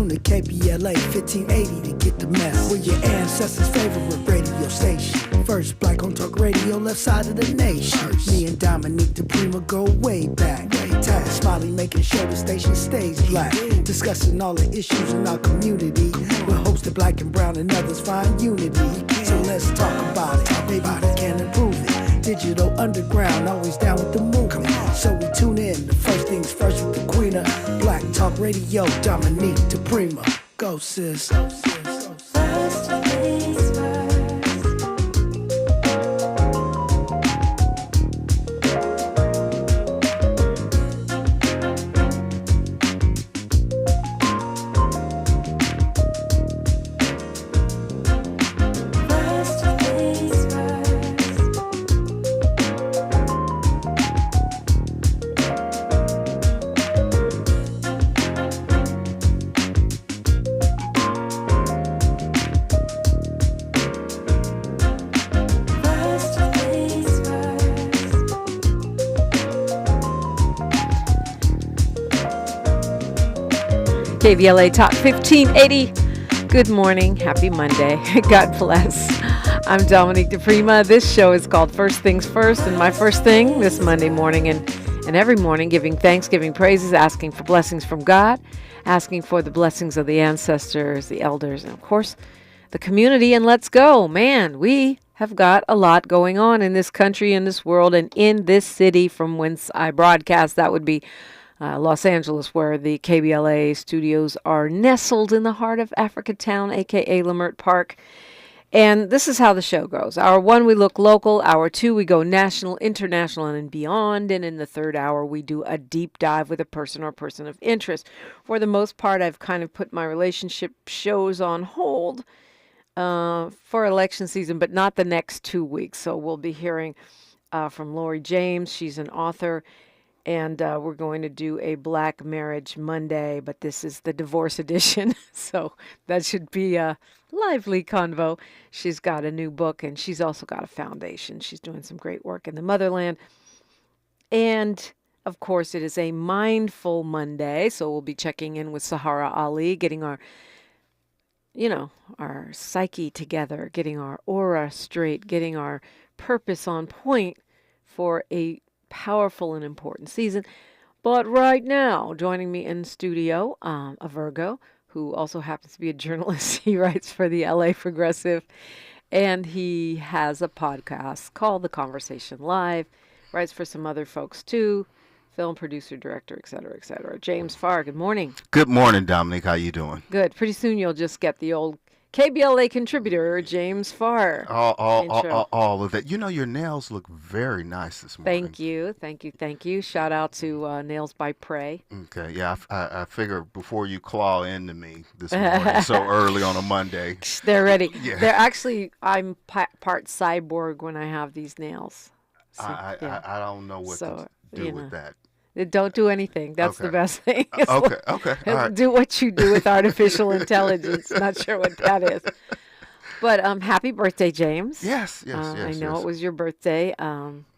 Tune to KBLA 1580 to get the mess. We're your ancestors' favorite radio station. First black on talk radio, left side of the nation. Me and Dominique DiPrima go way back. Tag Smiley making sure the station stays black. Discussing all the issues in our community. We're hosted black and brown and others find unity. So let's talk about it. Maybe we can improve it. Digital underground, always down with the movement. So we tune in. The first things first with the queen of black talk radio, Dominique DiPrima. Go sis. First things first. KBLA Talk 1580. Good morning. Happy Monday. God bless. I'm Dominique DiPrima. This show is called First Things First, and my first thing this Monday morning and every morning, giving thanks, giving praises, asking for blessings from God, asking for the blessings of the ancestors, the elders, and of course, the community. And let's go. Man, we have got a lot going on in this country, in this world, and in this city from whence I broadcast. That would be Los Angeles, where the KBLA studios are nestled in the heart of Africa Town, a.k.a. Lamert Park. And this is how the show goes. Hour one, we look local. Hour two, we go national, international, and beyond. And in the third hour, we do a deep dive with a person or person of interest. For the most part, I've kind of put my relationship shows on hold for election season, but not the next 2 weeks. So we'll be hearing from Lori James. She's an author. And we're going to do a Black Marriage Monday, but this is the divorce edition. So that should be a lively convo. She's got a new book, and she's also got a foundation. She's doing some great work in the motherland. And, of course, it is a Mindful Monday. So we'll be checking in with Sahara Ali, getting our psyche together, getting our aura straight, getting our purpose on point for a powerful and important season. But right now, joining me in studio, a Virgo, who also happens to be a journalist. He writes for the LA Progressive, and he has a podcast called The Conversation Live, writes for some other folks too, film producer, director, et cetera, et cetera. James Farr, good morning. Good morning, Dominique. How you doing? Good. Pretty soon you'll just get the old KBLA contributor, James Farr. All of that. You know, your nails look very nice this morning. Thank you. Shout out to Nails by Prey. Okay, yeah, I figure before you claw into me this morning so early on a Monday. They're ready. Yeah. They're actually, I'm part cyborg when I have these nails. So, I don't know what to do with that. Don't do anything. That's the best thing. Okay. All right. Do what you do with artificial intelligence. Not sure what that is. But happy birthday, James. Yes. I know it was your birthday.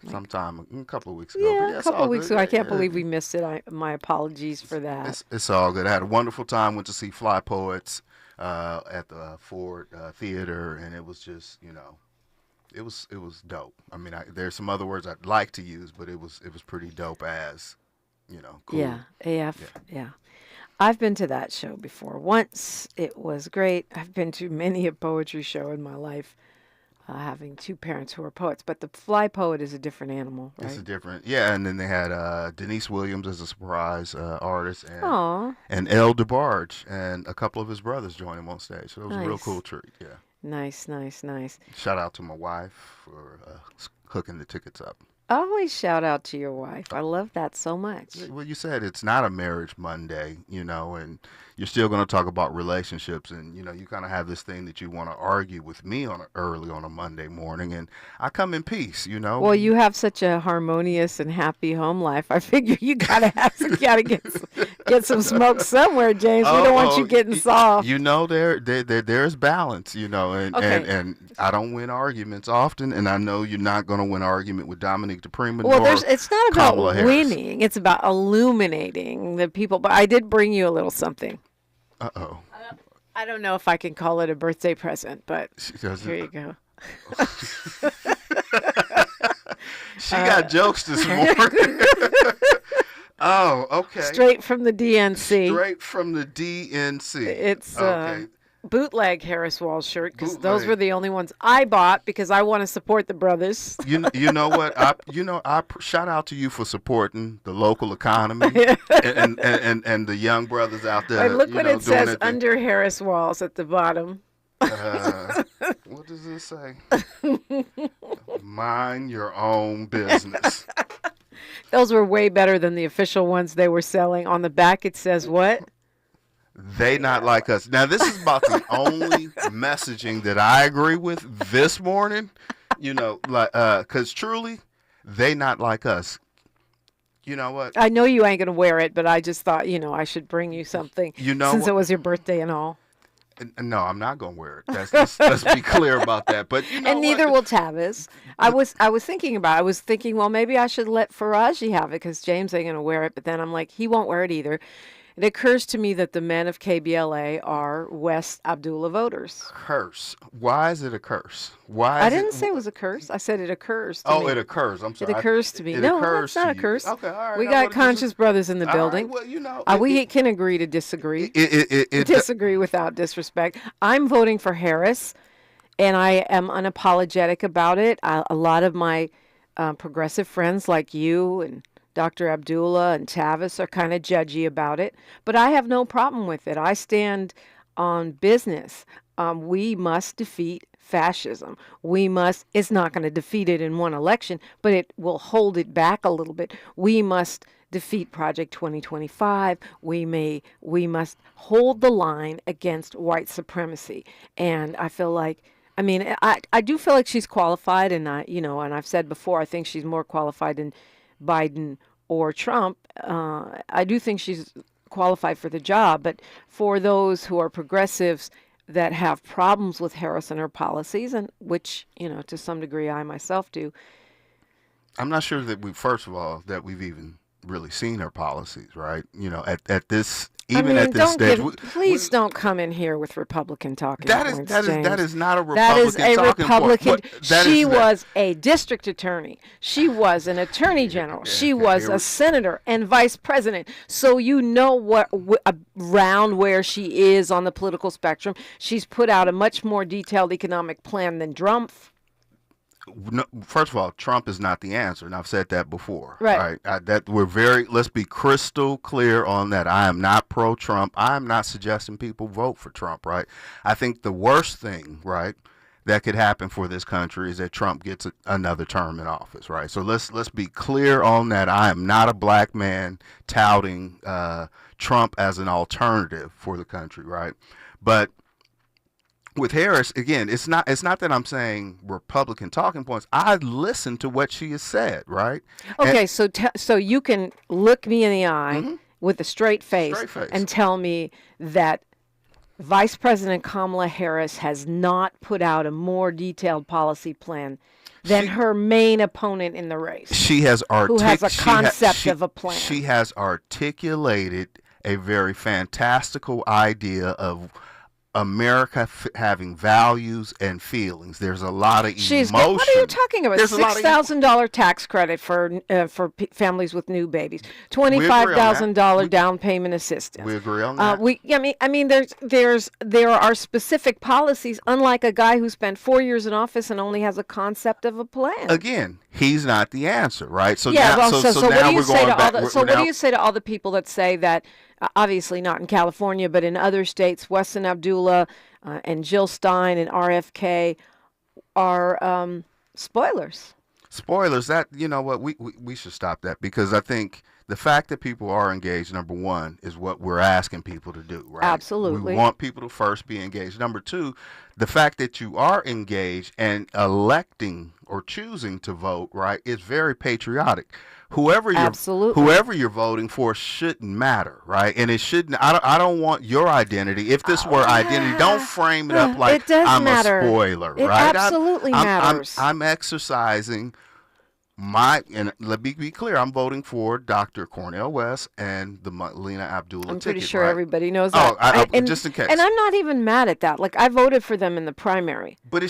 Sometime a couple of weeks ago. Yeah, a couple of weeks ago. I can't believe we missed it. My apologies for that. It's all good. I had a wonderful time. Went to see Fly Poets at the Ford Theater, and it was just, it was dope. I mean, there's some other words I'd like to use, but it was pretty dope as. Cool. Yeah, AF, yeah. I've been to that show before. Once, it was great. I've been to many a poetry show in my life, having two parents who are poets. But the Fly Poet is a different animal, right? It's a different, and then they had Denise Williams as a surprise artist, and El DeBarge, and a couple of his brothers joined him on stage. So it was a real cool treat, yeah. Nice. Shout out to my wife for hooking the tickets up. Always shout out to your wife. I love that so much. Well, you said it's not a marriage Monday, and you're still going to talk about relationships, and you kind of have this thing that you want to argue with me early on a Monday morning, and I come in peace, Well, you have such a harmonious and happy home life. I figure you gotta get some smoke somewhere, James. We don't want you getting soft. There's balance, and I don't win arguments often, and I know you're not going to win an argument with Dominique DiPrima. Well, it's not about Kamala winning; it's about illuminating the people. But I did bring you a little something. Uh-oh. I don't know if I can call it a birthday present, but She doesn't. here you go. She got jokes this morning. Oh, okay. Straight from the DNC. Straight from the DNC. It's okay. bootleg Harris Walls shirt because those Bootleg. were the only ones I bought because I want to support the brothers. You know what? I shout out to you for supporting the local economy and the young brothers out there. And look what it doing says their thing. under Harris Walls at the bottom. What does it say? Mind your own business. Those were way better than the official ones they were selling. On the back it says what? They not like us. Now, this is about the only messaging that I agree with this morning. Because truly, they not like us. You know what? I know you ain't going to wear it, but I just thought, I should bring you something since it was your birthday and all. No, I'm not going to wear it. Let's be clear about that. But and neither will Tavis. I was thinking, well, maybe I should let Faraji have it because James ain't going to wear it. But then I'm like, he won't wear it either. It occurs to me that the men of KBLA are West Abdullah voters. Curse. Why is it a curse? I didn't say it was a curse. I said it occurs to me. Oh, it occurs. I'm sorry. It occurs to me. It No, occurs it's not a to you. curse. Okay, all right. We got conscious brothers in the All right, building. well, We can agree to disagree. It Disagree without disrespect. I'm voting for Harris, and I am unapologetic about it. A lot of my progressive friends like you and Dr. Abdullah and Tavis are kind of judgy about it, but I have no problem with it. I stand on business. We must defeat fascism. It's not going to defeat it in one election, but it will hold it back a little bit. We must defeat Project 2025. We must hold the line against white supremacy. And I feel like, I do feel like she's qualified, and and I've said before, I think she's more qualified than Biden or Trump. I do think she's qualified for the job, but for those who are progressives that have problems with Harris and her policies, and which, to some degree I myself do. I'm not sure that we've even really seen her policies, right? At this stage. Please don't come in here with Republican talking points, James. That is not a Republican That is a talking Republican. point. She was a district attorney. She was an attorney general. She was a senator and vice president. So around where she is on the political spectrum. She's put out a much more detailed economic plan than Trump. No, first of all, Trump is not the answer, and I've said that before. Right. Let's be crystal clear on that. I am not pro-Trump. I am not suggesting people vote for Trump, right? I think the worst thing, right, that could happen for this country is that Trump gets another term in office, right? So let's be clear on that. I am not a black man touting Trump as an alternative for the country, right? But with Harris, again, it's not that I'm saying Republican talking points. I listened to what she has said, right? Okay, so you can look me in the eye with a straight face and tell me that Vice President Kamala Harris has not put out a more detailed policy plan than her main opponent in the race. She has who has a concept of a plan. She has articulated a very fantastical idea of America having values and feelings. There's a lot of emotion. What are you talking about? $6,000 tax credit for families with new babies. $25,000 down payment assistance. We agree on that. There are specific policies. Unlike a guy who spent 4 years in office and only has a concept of a plan. Again, he's not the answer, right? So yeah. now, So what do you say to all what do you say to all the people that say that? Obviously not in California, but in other states, Weston Abdullah and Jill Stein and RFK are spoilers. Spoilers. That, what, we should stop that, because I think the fact that people are engaged, number one, is what we're asking people to do, right? Absolutely. We want people to first be engaged. Number two, the fact that you are engaged and electing or choosing to vote, right, is very patriotic. Whoever you're voting for shouldn't matter, right? And it shouldn't. I don't want your identity. If this were identity, don't frame it up like I'm a spoiler, it right? Absolutely matters. I'm exercising and let me be clear, I'm voting for Dr. Cornel West and the Melina Abdullah ticket. I'm pretty sure right? everybody knows that. Just in case. And I'm not even mad at that. Like, I voted for them in the primary. But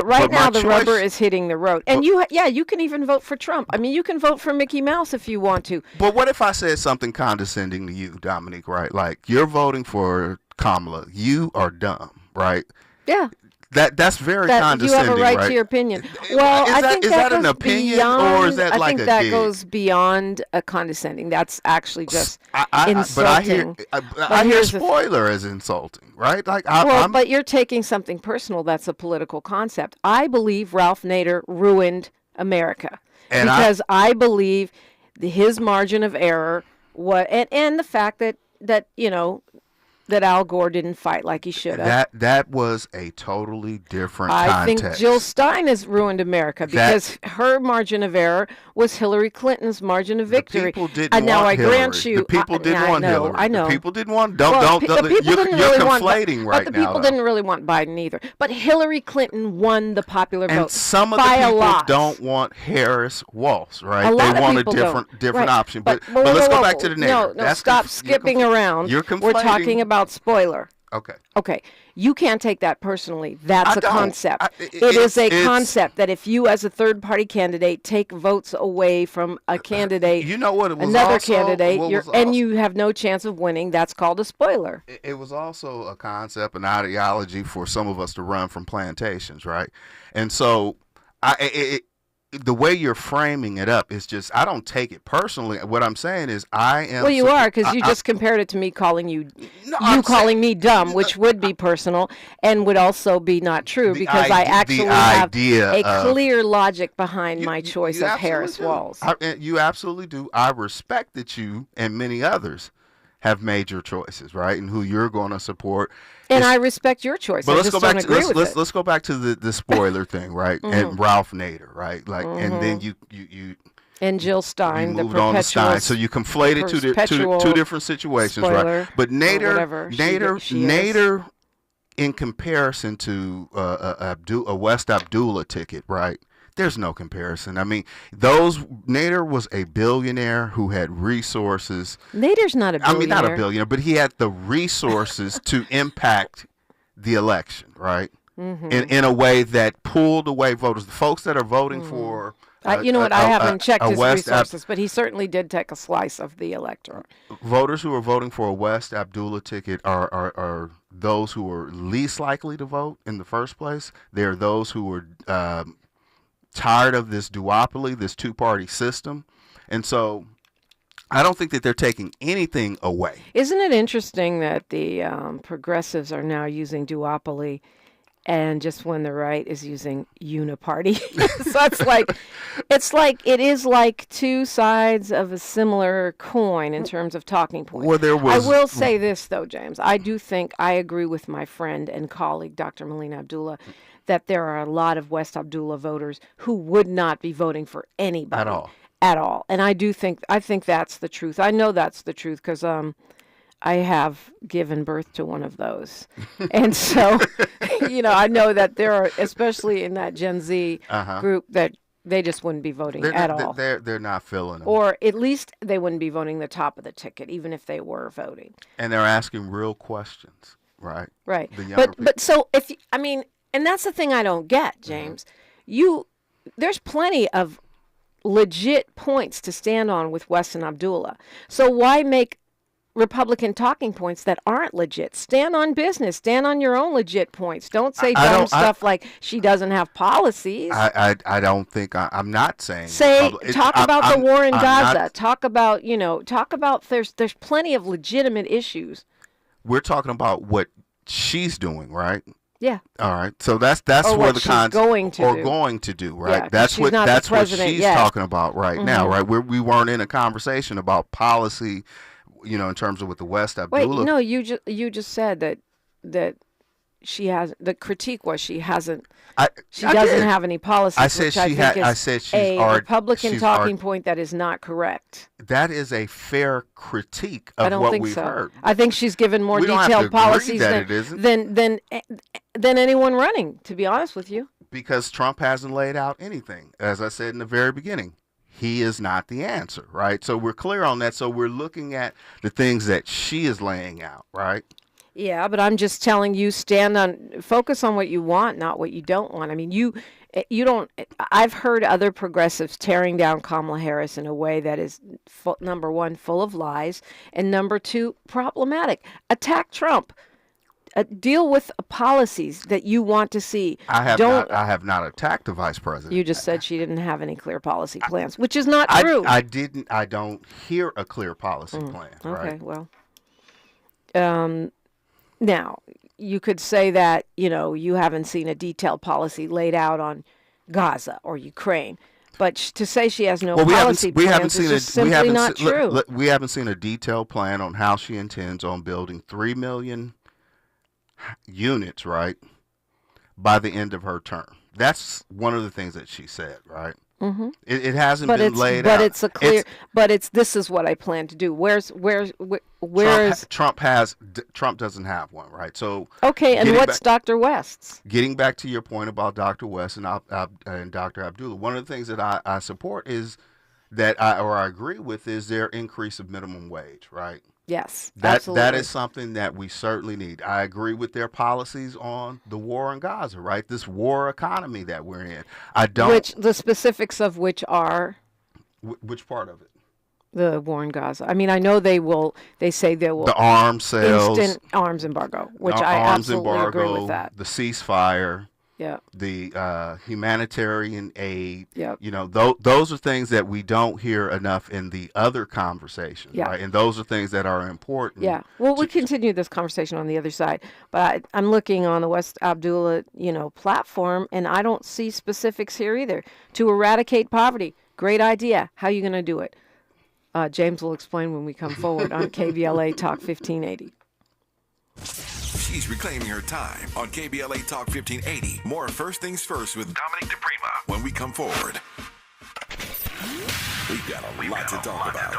right now my the choice, rubber is hitting the road. And you can even vote for Trump. I mean, you can vote for Mickey Mouse if you want to. But what if I said something condescending to you, Dominique, right? Like, you're voting for Kamala. You are dumb, right? Yeah. That's very condescending, you have a right right? to your opinion. Well, is I think that that an goes opinion beyond, or is that I like think a that dig? goes beyond a condescending. That's actually just insulting. But I hear spoiler as insulting, right? Like but you're taking something personal. That's a political concept. I believe Ralph Nader ruined America because I believe his margin of error and the fact that that Al Gore didn't fight like he should have. That was a totally different context. I think Jill Stein has ruined America because her margin of error was Hillary Clinton's margin of victory. The people didn't want Hillary. Grant you, the people didn't want Hillary. I know. The people didn't want. You're conflating right now. But the people didn't really want Biden either. But Hillary Clinton won the popular vote. And some of the people don't want Harris Walsh, right? They want a different option. But let's go back to the Nader. No, stop skipping around. You're conflating. We're talking about spoiler. Okay. You can't take that personally. That's a concept. It is a concept that if you, as a third-party candidate, take votes away from a candidate, you know what it was another also, candidate, and you have no chance of winning, that's called a spoiler. It was also a concept, an ideology for some of us to run from plantations, right? And so the way you're framing it up is just, I don't take it personally. What I'm saying is I am... Well, you are, because you just compared it to me calling calling me dumb, which would be personal and would also be not true because I actually have a clear logic behind my choice of Harris Walsh. You absolutely do. I respect that you and many others have made your choices, right? And who you're going to support. And I respect your choice. But let's go back to the spoiler thing, right? And Ralph Nader, right? Like, and then you and Jill Stein, moved on to Stein. So you conflated two different situations, spoiler, right? But Nader, in comparison to a West Abdullah ticket, right? There's no comparison. I mean, Nader was a billionaire who had resources. Nader's not a billionaire. I mean, not a billionaire, but he had the resources to impact the election, right? In a way that pulled away voters. The folks that are voting for... I haven't checked his resources, but he certainly did take a slice of the electorate. Voters who are voting for a West Abdullah ticket are those who are least likely to vote in the first place. They're those who are... tired of this duopoly, this two-party system. And so I don't think that they're taking anything away. Isn't it interesting that the progressives are now using duopoly and just when the right is using uniparty? So it is like two sides of a similar coin in terms of talking points. Well, I will say this, though, James. I do think I agree with my friend and colleague, Dr. Melina Abdullah, that there are a lot of West Abdullah voters who would not be voting for anybody at all. And I think that's the truth. I know that's the truth because I have given birth to one of those. And so, I know that there are, especially in that Gen Z group, that they just wouldn't be voting at all. They're not feeling them. Or at least they wouldn't be voting the top of the ticket, even if they were voting. And they're asking real questions, right? Right. But so and that's the thing I don't get, James. There's plenty of legit points to stand on with West and Abdullah. So why make Republican talking points that aren't legit? Stand on business. Stand on your own legit points. Don't say dumb stuff like she doesn't have policies. I don't think I'm not saying. Talk about the war in Gaza. Talk about there's plenty of legitimate issues. We're talking about what she's doing, right? Yeah. All right. So that's where the concept going to do, right? Yeah, that's what she's talking about right now, right? We weren't in a conversation about policy, in terms of with the West Abdullah. Wait, no, you just said that she has the critique was she doesn't have any policies. I said she's a Republican talking point that is not correct. That is a fair critique of what we've heard. I think she's given more detailed policies than anyone running, to be honest with you. Because Trump hasn't laid out anything, as I said in the very beginning. he is not the answer, right? So we're clear on that. So we're looking at the things that she is laying out, right? Yeah, but I'm just telling you, focus on what you want, not what you don't want. I mean, you don't. I've heard other progressives tearing down Kamala Harris in a way that is, number one, full of lies, and number two, problematic. Attack Trump. Deal with policies that you want to see. I have not attacked the vice president. You just said she didn't have any clear policy plans, which is not true. I don't hear a clear policy plan. Okay, right? well. Now, you could say that, you haven't seen a detailed policy laid out on Gaza or Ukraine. But to say she has no policy plans is just simply not true. We haven't seen a detailed plan on how she intends on building 3 million units, right, by the end of her term. That's one of the things that she said, right? Mm-hmm. It hasn't been laid out. But this is what I plan to do. Where's Trump doesn't have one, right? So okay, and what's Dr. West's? Getting back to your point about Dr. West and Dr. Abdullah, one of the things that I support is that I agree with is their increase of minimum wage, right? Yes, absolutely. That is something that we certainly need. I agree with their policies on the war in Gaza, right? This war economy that we're in. The specifics of which are? Which part of it? The war in Gaza. I mean, I know they say they will. The arms sales. Instant arms embargo, which I absolutely agree with that. The ceasefire. Yeah. The humanitarian aid. Yeah. Those are things that we don't hear enough in the other conversations, right? And those are things that are important. Yeah. Well, we continue this conversation on the other side, but I'm looking on the West Abdullah, platform, and I don't see specifics here either. To eradicate poverty, great idea. How are you going to do it? James will explain when we come forward on KBLA Talk 1580. She's reclaiming her time on KBLA Talk 1580. More First Things First with Dominique DiPrima when we come forward. We've got a lot to talk about.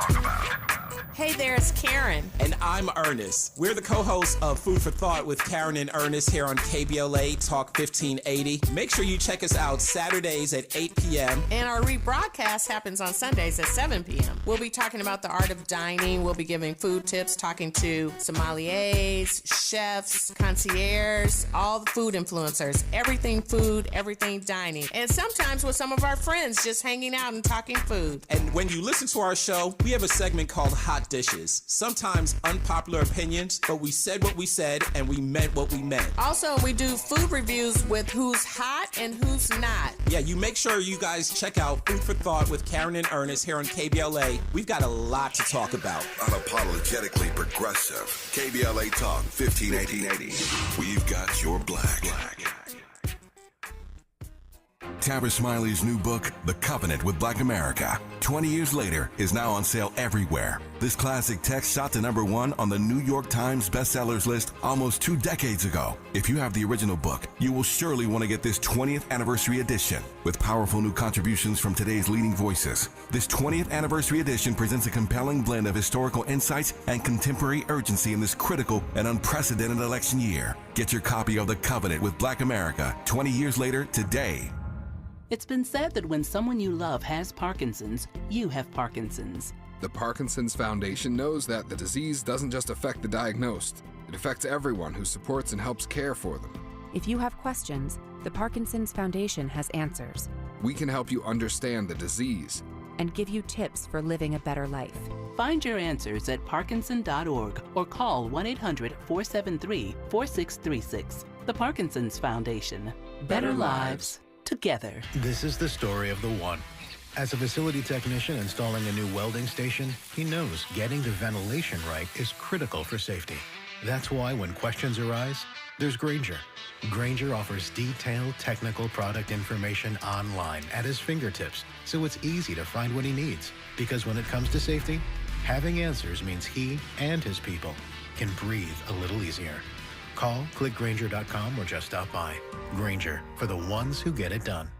Hey there, it's Karen. And I'm Ernest. We're the co-hosts of Food for Thought with Karen and Ernest here on KBLA Talk 1580. Make sure you check us out Saturdays at 8 p.m. And our rebroadcast happens on Sundays at 7 p.m. We'll be talking about the art of dining. We'll be giving food tips, talking to sommeliers, chefs, concierges, all the food influencers, everything food, everything dining. And sometimes with some of our friends just hanging out and talking food. And when you listen to our show, we have a segment called Hot Dishes. Sometimes unpopular opinions, but we said what we said and we meant what we meant. Also, we do food reviews with who's hot and who's not. Yeah, you make sure you guys check out Food for Thought with Karen and Ernest here on KBLA. We've got a lot to talk about. Unapologetically progressive. KBLA Talk 1580. We've got your black. Tabitha Smiley's new book, The Covenant with Black America, 20 years later, is now on sale everywhere. This classic text shot to #1 on the New York Times bestsellers list almost 2 decades ago. If you have the original book, you will surely want to get this 20th anniversary edition with powerful new contributions from today's leading voices. This 20th anniversary edition presents a compelling blend of historical insights and contemporary urgency in this critical and unprecedented election year. Get your copy of The Covenant with Black America 20 years later today. It's been said that when someone you love has Parkinson's, you have Parkinson's. The Parkinson's Foundation knows that the disease doesn't just affect the diagnosed. It affects everyone who supports and helps care for them. If you have questions, the Parkinson's Foundation has answers. We can help you understand the disease and give you tips for living a better life. Find your answers at parkinson.org or call 1-800-473-4636. The Parkinson's Foundation. Better lives together. This is the story of the one. As a facility technician installing a new welding station, he knows getting the ventilation right is critical for safety. That's why when questions arise, there's Grainger. Grainger offers detailed technical product information online at his fingertips, so it's easy to find what he needs. Because when it comes to safety, having answers means he and his people can breathe a little easier. Call, click Grainger.com, or just stop by. Grainger, for the ones who get it done.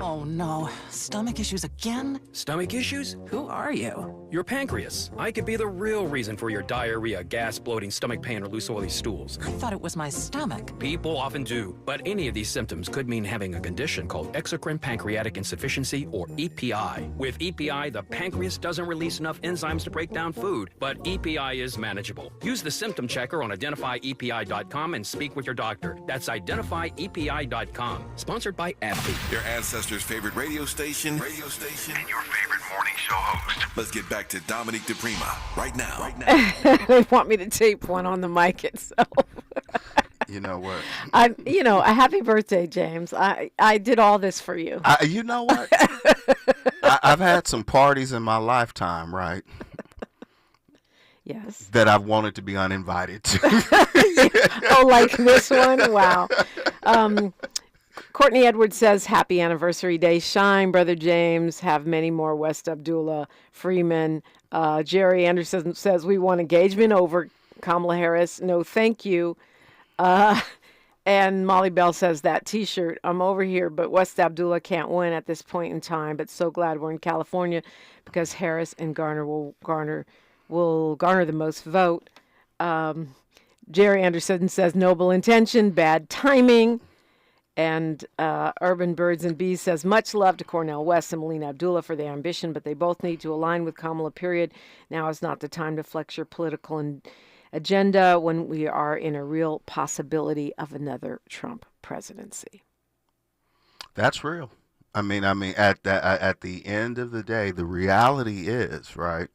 Oh no, stomach issues again? Stomach issues? Who are you? Your pancreas. I could be the real reason for your diarrhea, gas, bloating, stomach pain, or loose oily stools. I thought it was my stomach. People often do, but any of these symptoms could mean having a condition called exocrine pancreatic insufficiency, or EPI. With EPI, the pancreas doesn't release enough enzymes to break down food, but EPI is manageable. Use the symptom checker on identifyepi.com and speak with your doctor. That's identifyepi.com. Sponsored by AbbVie. Your ancestors' favorite radio station, and your favorite morning show host. Let's get back to Dominique DiPrima right now. They want me to tape one on the mic itself. You know what? A happy birthday, James. I did all this for you. You know what? I've had some parties in my lifetime, right? Yes. That I've wanted to be uninvited to. Oh, like this one? Wow. Courtney Edwards says, happy anniversary day. Shine, Brother James. Have many more. West Abdullah, Freeman. Jerry Anderson says, we want engagement over Kamala Harris. No, thank you. And Molly Bell says, that T-shirt, I'm over here, but West Abdullah can't win at this point in time, but so glad we're in California because Harris and Garner will garner the most vote. Jerry Anderson says, noble intention, bad timing. And Urban Birds and Bees says, much love to Cornel West and Melina Abdullah for their ambition, but they both need to align with Kamala, period. Now is not the time to flex your political agenda when we are in a real possibility of another Trump presidency. That's real. I mean, at the end of the day, the reality is, right,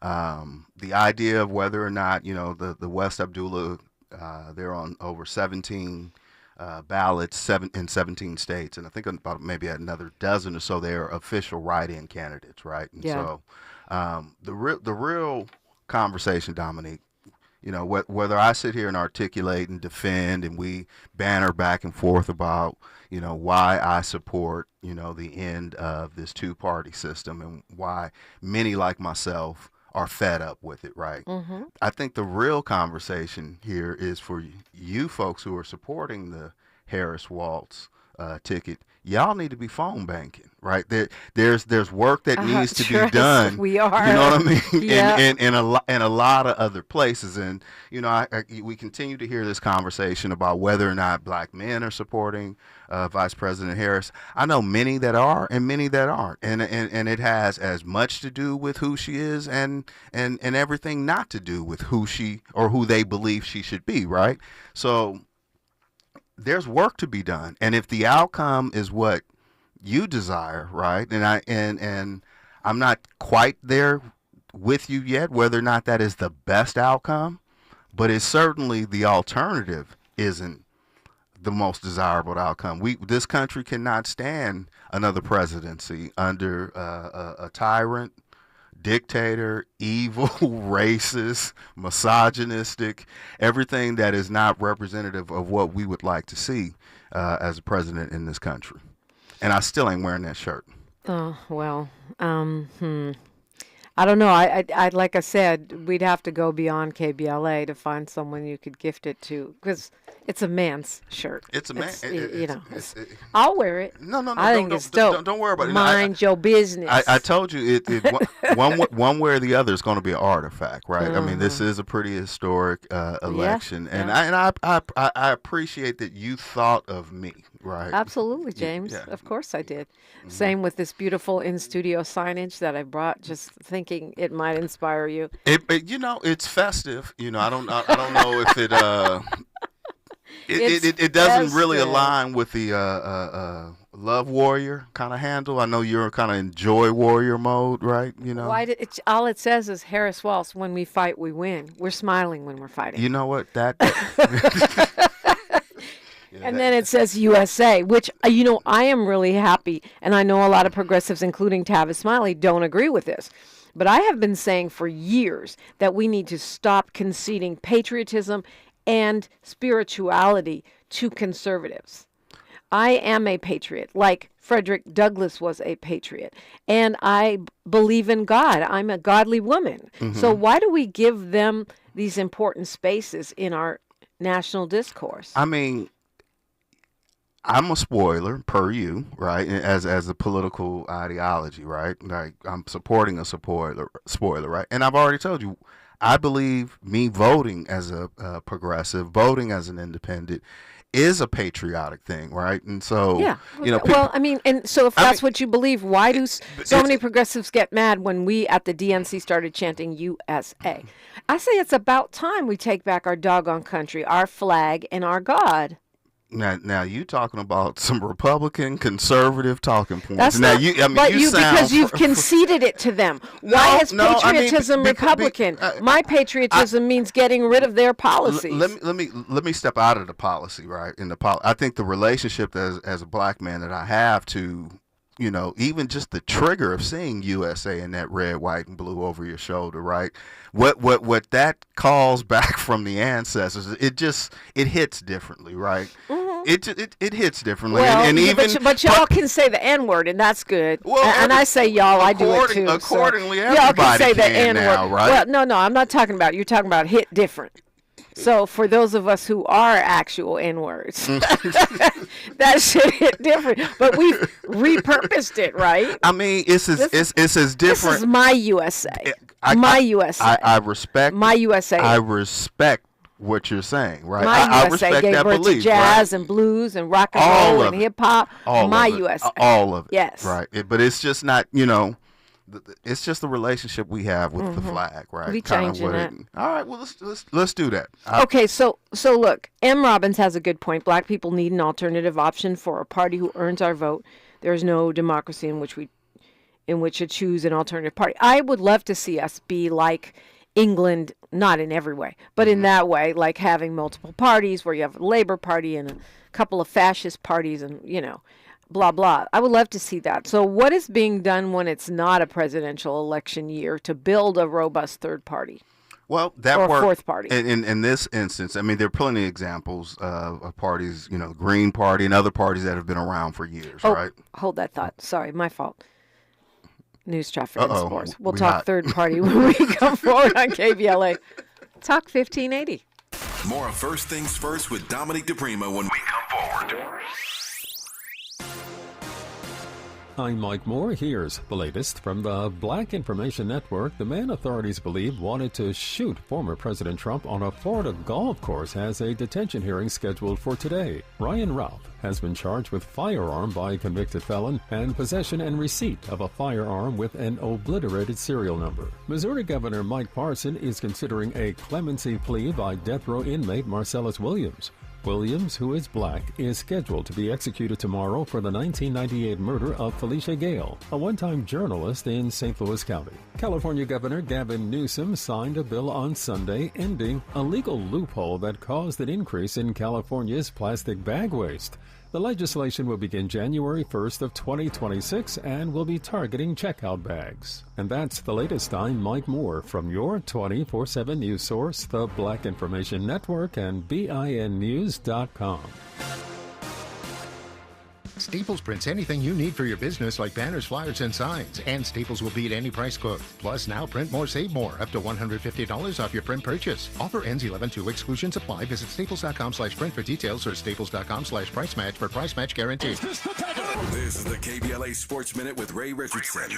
the idea of whether or not, the West Abdullah, they're on over 17 ballots in 17 states, and I think about maybe another dozen or so they're official write-in candidates, right? And so the real conversation, Dominique, whether I sit here and articulate and defend and we banter back and forth about, why I support, the end of this two-party system and why many like myself are fed up with it, right? Mm-hmm. I think the real conversation here is for you folks who are supporting the Harris-Walz ticket. Y'all need to be phone banking, right? There's work that needs to be done. We are. You know what I mean? Yeah. In a lot of other places, and we continue to hear this conversation about whether or not black men are supporting Vice President Harris. I know many that are, and many that aren't, and it has as much to do with who she is, and everything not to do with who she or who they believe she should be, right? So there's work to be done, and if the outcome is what you desire, right? And I'm not quite there with you yet, whether or not that is the best outcome, but it's certainly the alternative isn't the most desirable outcome. This country cannot stand another presidency under a tyrant, dictator, evil, racist, misogynistic, everything that is not representative of what we would like to see as a president in this country. And I still ain't wearing that shirt. Oh, well, I don't know. I like I said, we'd have to go beyond KBLA to find someone you could gift it to, because it's a man's shirt. It's a man. I'll wear it. No. I think it's dope. Don't worry about it. Mind your business. I told you, one way or the other is going to be an artifact, right? Mm-hmm. I mean, this is a pretty historic election, and I appreciate that you thought of me, right? Absolutely, James. Yeah. Of course I did. Mm-hmm. Same with this beautiful in-studio signage that I brought, just thinking it might inspire you. It's festive. I don't know if it it doesn't really align with the Love Warrior kind of handle. I know you're kind of in Joy Warrior mode, right? All it says is Harris-Walz, when we fight, we win. We're smiling when we're fighting. You know what? And then it says USA, which, I am really happy. And I know a lot of progressives, including Tavis Smiley, don't agree with this. But I have been saying for years that we need to stop conceding patriotism and spirituality to conservatives. I am a patriot, like Frederick Douglass was a patriot. And I believe in God. I'm a godly woman. Mm-hmm. So why do we give them these important spaces in our national discourse? I mean, I'm a spoiler per you, right? As a political ideology, right? Like I'm supporting a spoiler, right? And I've already told you, I believe me voting as a progressive, voting as an independent, is a patriotic thing, right? And so, Yeah. you know, Well, I mean, and so if that's what you believe, why do so many progressives get mad when we at the DNC started chanting USA? I say it's about time we take back our doggone country, our flag, and our God. Now you talking about some Republican conservative talking points. That's now not, you, I mean, but you sound because you've conceded it to them. Why is patriotism Republican? My patriotism means getting rid of their policies. Let me step out of the policy, right? I think the relationship as a black man that I have to, you know, even just the trigger of seeing USA in that red, white, and blue over your shoulder, right? What that calls back from the ancestors, it hits differently, right? Mm-hmm. It hits differently. Well, and even but y'all can say the N-word, and that's good. Well, and I say y'all, I do it too. Accordingly, so everybody y'all can say the N-word. Now, right? Well, no, I'm not talking about. You're talking about hit different. So for those of us who are actual N-words, that should hit different. But we've repurposed it, right? I mean, it's as different. This is my USA. USA. I respect my USA. I respect what you're saying, right? My I USA respect gave that birth belief, to jazz right? and blues and rock and roll and hip hop. My USA. All of it. Yes. Right. But it's just not, you know. It's just the relationship we have with the flag, right? We changing it. All right, well let's do that. Okay, so look, M. Robbins has a good point. Black people need an alternative option for a party who earns our vote. There is no democracy in which to choose an alternative party. I would love to see us be like England, not in every way, but in that way, like having multiple parties where you have a Labour Party and a couple of fascist parties, and you know. Blah, blah. I would love to see that. So what is being done when it's not a presidential election year to build a robust third party? Well, that or worked. Fourth party. In this instance, I mean, there are plenty of examples of parties, you know, Green Party and other parties that have been around for years, right? Hold that thought. Sorry, my fault. News, traffic, and sports. We'll talk hot. third party when we come forward on KBLA. Talk 1580. More of First Things First with Dominique DiPrima when we come forward. I'm Mike Moore. Here's the latest from the Black Information Network. The man authorities believe wanted to shoot former President Trump on a Florida golf course has a detention hearing scheduled for today. Ryan Ralph has been charged with firearm by a convicted felon and possession and receipt of a firearm with an obliterated serial number. Missouri Governor Mike Parson is considering a clemency plea by death row inmate Marcellus Williams. Williams, who is black, is scheduled to be executed tomorrow for the 1998 murder of Felicia Gale, a one-time journalist in St. Louis County. California Governor Gavin Newsom signed a bill on Sunday ending a legal loophole that caused an increase in California's plastic bag waste. The legislation will begin January 1st of 2026 and will be targeting checkout bags. And that's the latest. I'm Mike Moore from your 24/7 news source, the Black Information Network and BINnews.com. Staples prints anything you need for your business like banners, flyers, and signs. And Staples will beat any price quote. Plus, now print more, save more. Up to $150 off your print purchase. Offer ends 11/2. Exclusions apply. Visit staples.com/print for details or staples.com/price match for price match guarantee. This is the KBLA Sports Minute with Ray Richardson.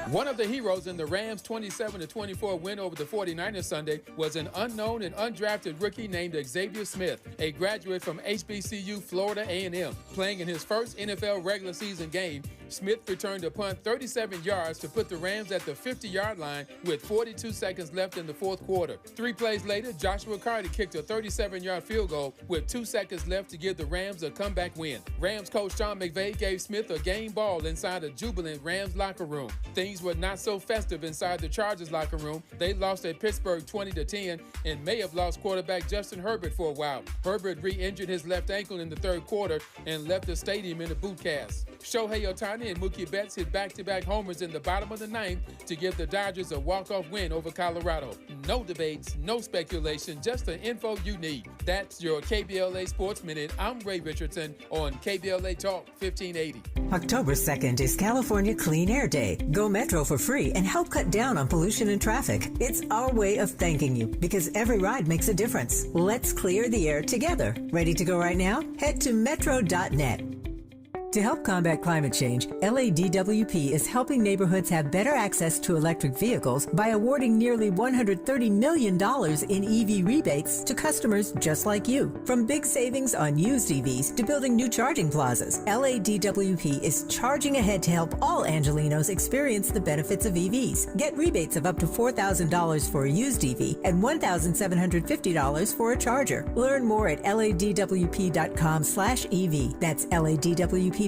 One of the heroes in the Rams' 27-24 win over the 49ers Sunday was an unknown and undrafted rookie named Xavier Smith, a graduate from HBCU Florida A&M. Playing in his first NFL regular season game, Smith returned a punt 37 yards to put the Rams at the 50-yard line with 42 seconds left in the fourth quarter. 3 plays later, Joshua Carter kicked a 37-yard field goal with 2 seconds left to give the Rams a comeback win. Rams coach Sean McVay gave Smith a game ball inside a jubilant Rams locker room. Things were not so festive inside the Chargers locker room. They lost at Pittsburgh 20-10 and may have lost quarterback Justin Herbert for a while. Herbert re-injured his left ankle in the third quarter and left the stadium in a boot cast. Shohei Ohtani Ohtani and Mookie Betts hit back-to-back homers in the bottom of the ninth to give the Dodgers a walk-off win over Colorado. No debates, no speculation, just the info you need. That's your KBLA Sports Minute. I'm Ray Richardson on KBLA Talk 1580. October 2nd is California Clean Air Day. Go Metro for free and help cut down on pollution and traffic. It's our way of thanking you because every ride makes a difference. Let's clear the air together. Ready to go right now? Head to metro.net. To help combat climate change, LADWP is helping neighborhoods have better access to electric vehicles by awarding nearly $130 million in EV rebates to customers just like you. From big savings on used EVs to building new charging plazas, LADWP is charging ahead to help all Angelinos experience the benefits of EVs. Get rebates of up to $4,000 for a used EV and $1,750 for a charger. Learn more at ladwp.com/EV. That's ladwp.com/EV.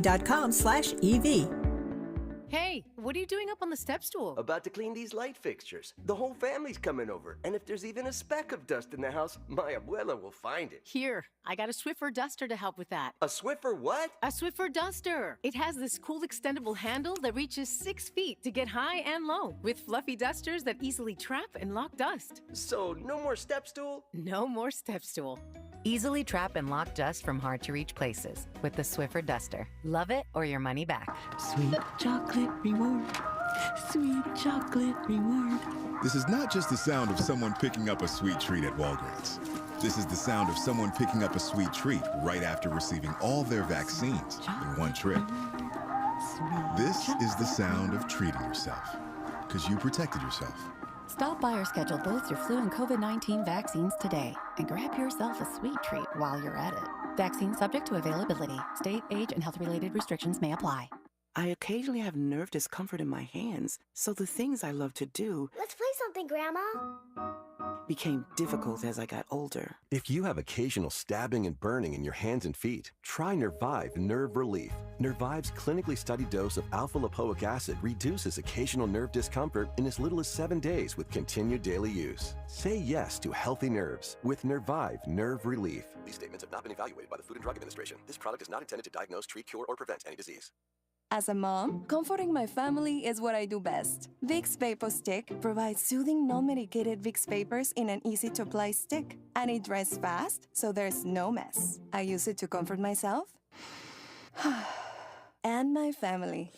Hey, what are you doing up on the step stool? About to clean these light fixtures. The whole family's coming over, and if there's even a speck of dust in the house, my abuela will find it. Here, I got a Swiffer duster to help with that. A Swiffer what? A Swiffer duster. It has this cool extendable handle that reaches 6 feet to get high and low, with fluffy dusters that easily trap and lock dust. So, no more step stool? No more step stool. Easily trap and lock dust from hard-to-reach places with the Swiffer duster. Love it or your money back. Sweet chocolate reward. Sweet chocolate reward. This is not just the sound of someone picking up a sweet treat at Walgreens. This is the sound of someone picking up a sweet treat right after receiving all their vaccines in one trip. This is the sound of treating yourself, because you protected yourself. Stop by or schedule both your flu and COVID-19 vaccines today and grab yourself a sweet treat while you're at it. Vaccine subject to availability. State, age, and health-related restrictions may apply. I occasionally have nerve discomfort in my hands, so the things I love to do Let's play something, Grandma. became difficult as I got older. If you have occasional stabbing and burning in your hands and feet, try Nervive Nerve Relief. Nervive's clinically studied dose of alpha-lipoic acid reduces occasional nerve discomfort in as little as 7 days with continued daily use. Say yes to healthy nerves with Nervive Nerve Relief. These statements have not been evaluated by the Food and Drug Administration. This product is not intended to diagnose, treat, cure, or prevent any disease. As a mom, comforting my family is what I do best. Vicks Vapor Stick provides soothing, non-medicated Vicks Vapors in an easy-to-apply stick. And it dries fast, so there's no mess. I use it to comfort myself and my family.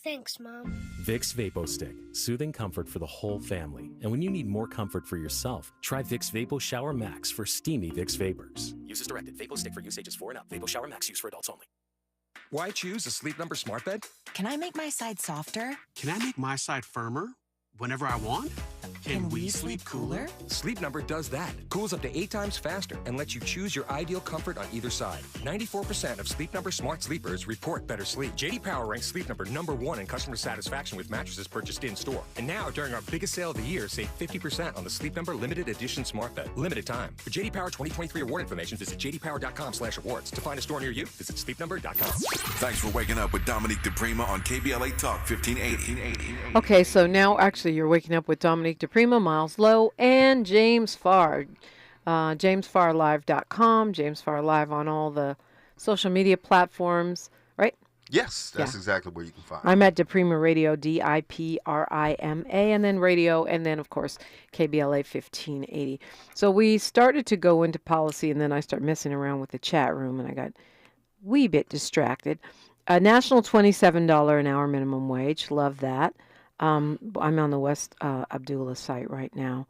Thanks, Mom. Vicks Vapo Stick, soothing comfort for the whole family. And when you need more comfort for yourself, try Vicks Vapo Shower Max for steamy Vicks Vapors. Use as directed. Vapo Stick for use ages 4 and up. Vapo Shower Max use for adults only. Why choose a Sleep Number smart bed? Can I make my side softer? Can I make my side firmer whenever I want? Can we sleep cooler? Sleep Number does that. Cools up to 8 times faster and lets you choose your ideal comfort on either side. 94% of Sleep Number smart sleepers report better sleep. JD Power ranks Sleep Number #1 in customer satisfaction with mattresses purchased in-store. And now, during our biggest sale of the year, save 50% on the Sleep Number Limited Edition smart bed. Limited time. For JD Power 2023 award information, visit jdpower.com/awards. To find a store near you, visit sleepnumber.com. Thanks for waking up with Dominique DiPrima on KBLA Talk 1580. Okay, so now actually you're waking up with Dominique DiPrima, Miles Lowe, and James Farr. JamesFarrLive.com, James Farr Live on all the social media platforms, right? Yes, that's exactly where you can find I'm at DiPrima Radio, DiPrima, and then radio, and then, of course, KBLA 1580. So we started to go into policy, and then I started messing around with the chat room, and I got a wee bit distracted. A national $27 an hour minimum wage. Love that. I'm on the West Abdullah site right now.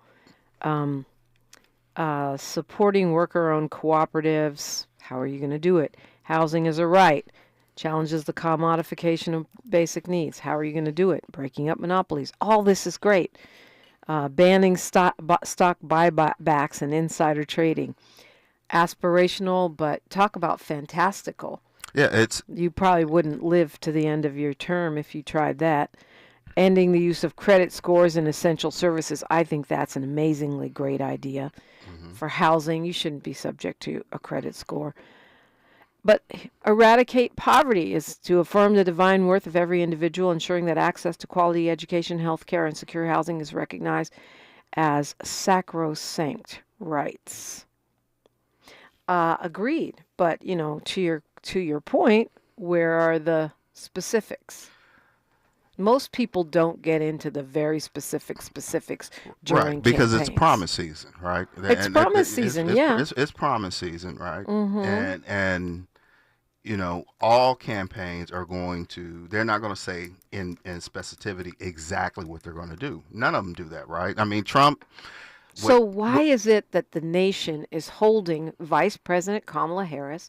Supporting worker-owned cooperatives. How are you going to do it? Housing is a right. Challenges the commodification of basic needs. How are you going to do it? Breaking up monopolies. All this is great. Banning stock buybacks and insider trading. Aspirational, but talk about fantastical. Yeah, You probably wouldn't live to the end of your term if you tried that. Ending the use of credit scores in essential services. I think that's an amazingly great idea. For housing, you shouldn't be subject to a credit score. But eradicate poverty is to affirm the divine worth of every individual, ensuring that access to quality education, health care, and secure housing is recognized as sacrosanct rights. Agreed. But, to your point, where are the specifics? Most people don't get into the very specifics during right, because campaigns. it's promise season, right? It's promise season, yeah. It's promise season, right? Mhm. And all campaigns are they're not going to say in specificity exactly what they're going to do. None of them do that, right? I mean, Trump. So why is it that the nation is holding Vice President Kamala Harris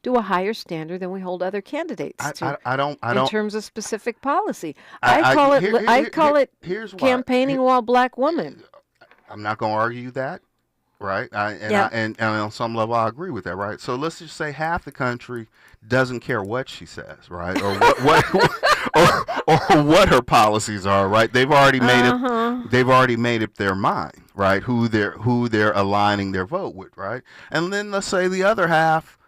to a higher standard than we hold other candidates to? I don't. In terms of specific policy, I call it here's why. campaigning while black woman. I'm not going to argue that, right? And on some level, I agree with that, right? So let's just say half the country doesn't care what she says, right, or or what her policies are, right? They've already made it. They've already made up their mind, right? Who they're aligning their vote with, right? And then let's say the other half.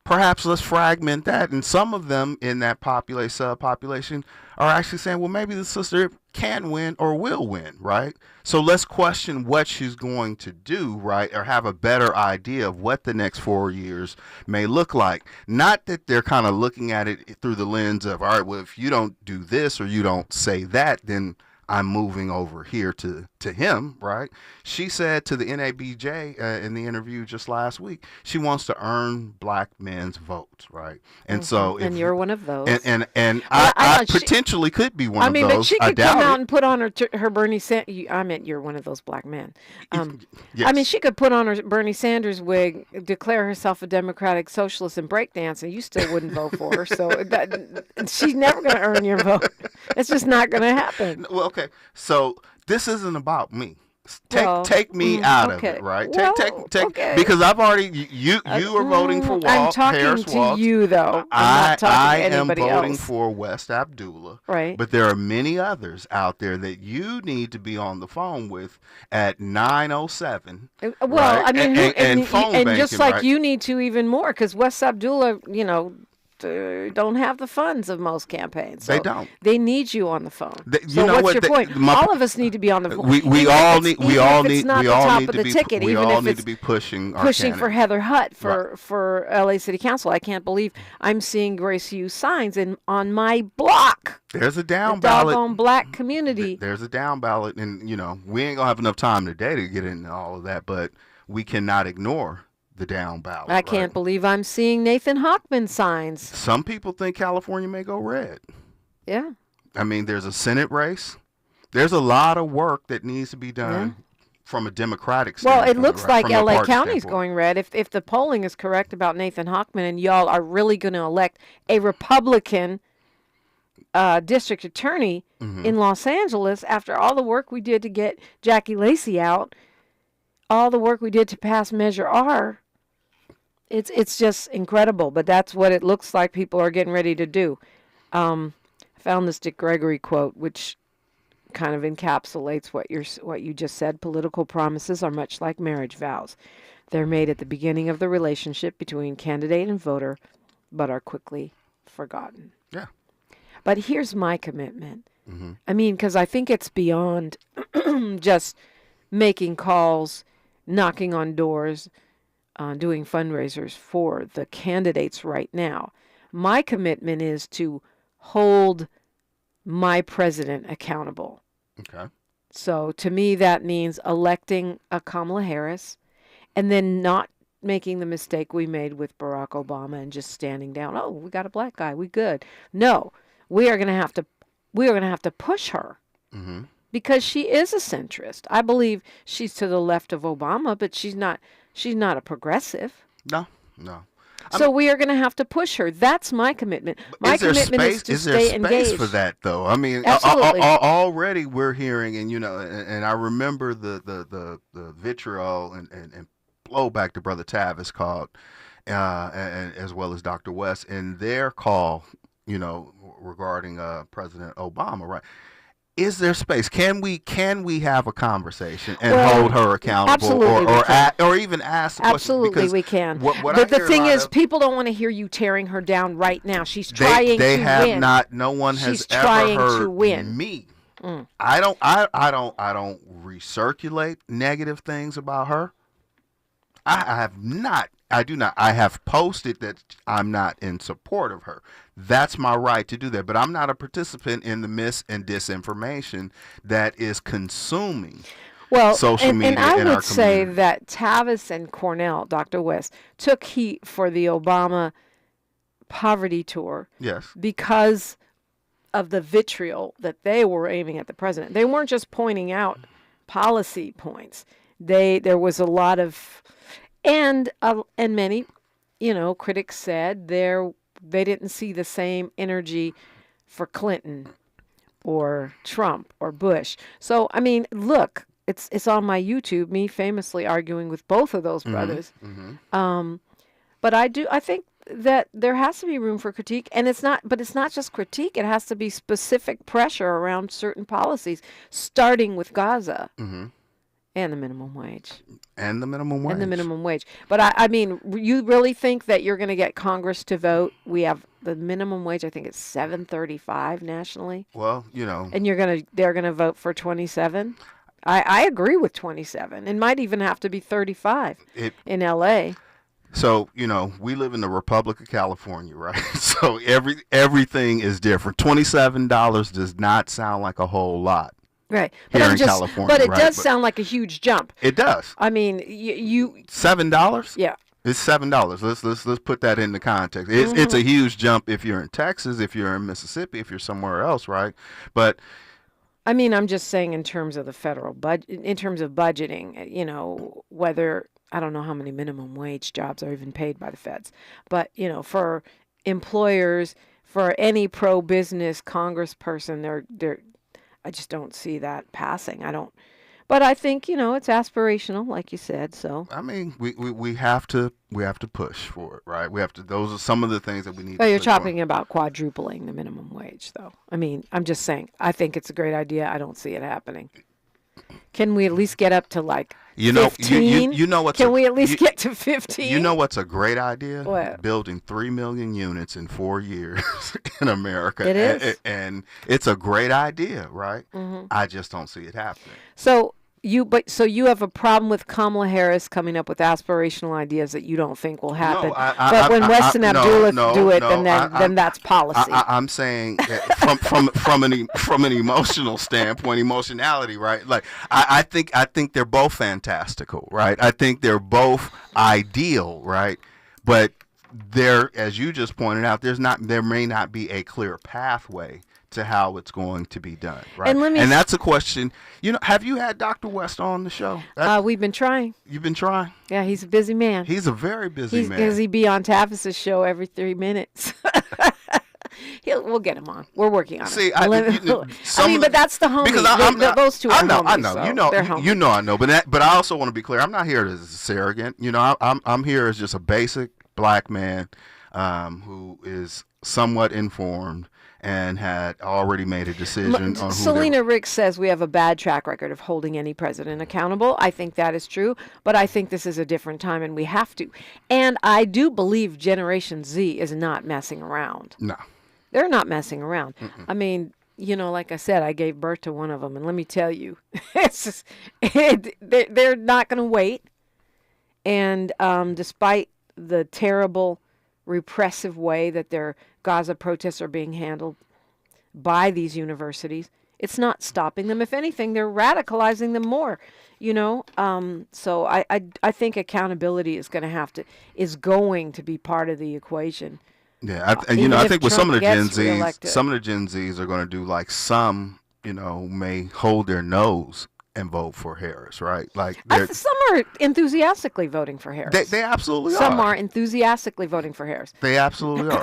Perhaps let's fragment that, and some of them in that subpopulation are actually saying, well, maybe the sister can win or will win, right? So let's question what she's going to do, right, or have a better idea of what the next 4 years may look like. Not that they're kind of looking at it through the lens of, all right, well, if you don't do this or you don't say that, then I'm moving over here to him, right? She said to the NABJ in the interview just last week, she wants to earn black men's votes, right? And so, and you're one of those, and I potentially could be one of those. But she could come out and put on her Bernie Sanders. I meant you're one of those black men. Yes. I mean, she could put on her Bernie Sanders wig, declare herself a democratic socialist, and breakdance, and you still wouldn't vote for her. So she's never going to earn your vote. It's just not going to happen. Well, okay. So this isn't about me. Take me out of it, right? Take because I've already you are voting for I'm talking Harris to Walsh. you though. I'm not talking to anybody am voting else. for West Abdullah. Right. But there are many others out there that you need to be on the phone with at 9:07. Well, right? I mean, and phone banking, just like right? you need to even more because West Abdullah, don't have the funds of most campaigns. So they don't. They need you on the phone. So what's your point? All of us need to be on the phone. We all need to be pushing for Heather Hutt for LA City Council. I can't believe I'm seeing Grace Hughes signs on my block. There's a down the ballot. Doggone black community. There's a down ballot, and we ain't gonna have enough time today to get into all of that, but we cannot ignore the down ballot. I can't believe I'm seeing Nathan Hochman signs. Some people think California may go red. Yeah. I mean, there's a Senate race. There's a lot of work that needs to be done from a Democratic standpoint. Well, it looks like from a LA party County's standpoint. going red. If the polling is correct about Nathan Hochman and y'all are really going to elect a Republican district attorney in Los Angeles after all the work we did to get Jackie Lacey out, all the work we did to pass Measure R, it's just incredible. But that's what it looks like people are getting ready to do. I found this Dick Gregory quote, which kind of encapsulates what you just said. Political promises are much like marriage vows. They're made at the beginning of the relationship between candidate and voter, but are quickly forgotten. Yeah. But here's my commitment. I mean, because I think it's beyond just making calls, knocking on doors, doing fundraisers for the candidates right now. My commitment is to hold my president accountable. Okay. So to me, that means electing a Kamala Harris and then not making the mistake we made with Barack Obama and just standing down. Oh, we got a black guy. We good. No, we are going to have to push her because she is a centrist. I believe she's to the left of Obama, but she's not a progressive. No. So we are going to have to push her. That's my commitment. My commitment is to stay engaged. Is there space for that, though? I mean, absolutely. Already we're hearing, and I remember the vitriol and blowback to Brother Tavis called, and as well as Dr. West, in their call, regarding President Obama, right? Is there space? Can we have a conversation and hold her accountable, or even ask the question? Absolutely, we can. But the thing is, people don't want to hear you tearing her down right now. She's trying to win. They have not. No one has ever heard me. I don't recirculate negative things about her. I have not I do not. I have posted that I'm not in support of her. That's my right to do that. But I'm not a participant in the mis and disinformation that is consuming social media and I in our would say community. that Tavis and Cornell, Dr. West, took heat for the Obama poverty tour. Yes. Because of the vitriol that they were aiming at the president. They weren't just pointing out policy points. There was a lot of, and many, critics said they didn't see the same energy for Clinton or Trump or Bush. So I mean, look, it's on my YouTube, me famously arguing with both of those brothers. But I think that there has to be room for critique, and it's not just critique. It has to be specific pressure around certain policies, starting with Gaza and the minimum wage. And the minimum wage. But I mean, you really think that you're going to get Congress to vote? We have the minimum wage. I think it's $7.35 nationally. Well, and they're gonna vote for 27. I agree with 27. It might even have to be 35 in L.A. So, we live in the Republic of California, right? So everything is different. $27 does not sound like a whole lot. Right. Here in California. But it does sound like a huge jump. It does. I mean, you $7? Yeah. It's $7. Let's put that into context. It's a huge jump if you're in Texas, if you're in Mississippi, if you're somewhere else, right? But I mean, I'm just saying in terms of the federal budget, in terms of budgeting, whether I don't know how many minimum wage jobs are even paid by the feds, but for employers, for any pro-business congressperson, I just don't see that passing. But I think it's aspirational, like you said. So I mean, we have to push for it, right? We have to. Those are some of the things that we need. Well, you're talking about quadrupling the minimum wage, though. I mean, I'm just saying. I think it's a great idea. I don't see it happening. Can we at least get up to 15? Can we at least get to 15? You know what's a great idea? What? Building 3 million units in 4 years in America. It is. And it's a great idea, right? Mm-hmm. I just don't see it happening. So you have a problem with Kamala Harris coming up with aspirational ideas that you don't think will happen. No, but when West and Abdullah do it, then that's policy. I'm saying that from an emotional standpoint, emotionality, right? Like I think they're both fantastical, right? I think they're both ideal, right? But as you just pointed out, there may not be a clear pathway to how it's going to be done, right? And that's a question. Have you had Dr. West on the show? We've been trying. You've been trying? Yeah, he's a busy man. He's a very busy man. Because he'd be on Tavis's show every 3 minutes. We'll get him on. We're working on it. See, but that's the homies. Because those two are homies. I know. So they're homies. I know. But I also want to be clear. I'm not here as a surrogate. I'm here as just a basic black man who is somewhat informed and had already made a decision on who Selena Ricks says we have a bad track record of holding any president accountable. I think that is true, but I think this is a different time and we have to. And I do believe Generation Z is not messing around. No. They're not messing around. Mm-mm. I mean, like I said, I gave birth to one of them, and let me tell you, they're not going to wait. And despite the terrible repressive way that their Gaza protests are being handled by these universities, it's not stopping them. If anything, they're radicalizing them more, So I think accountability is going to be part of the equation. Yeah, I think with some of the Gen Zs are going to do like some, may hold their nose and vote for Harris, right? Like some are enthusiastically voting for Harris. They absolutely Some are enthusiastically voting for Harris. They absolutely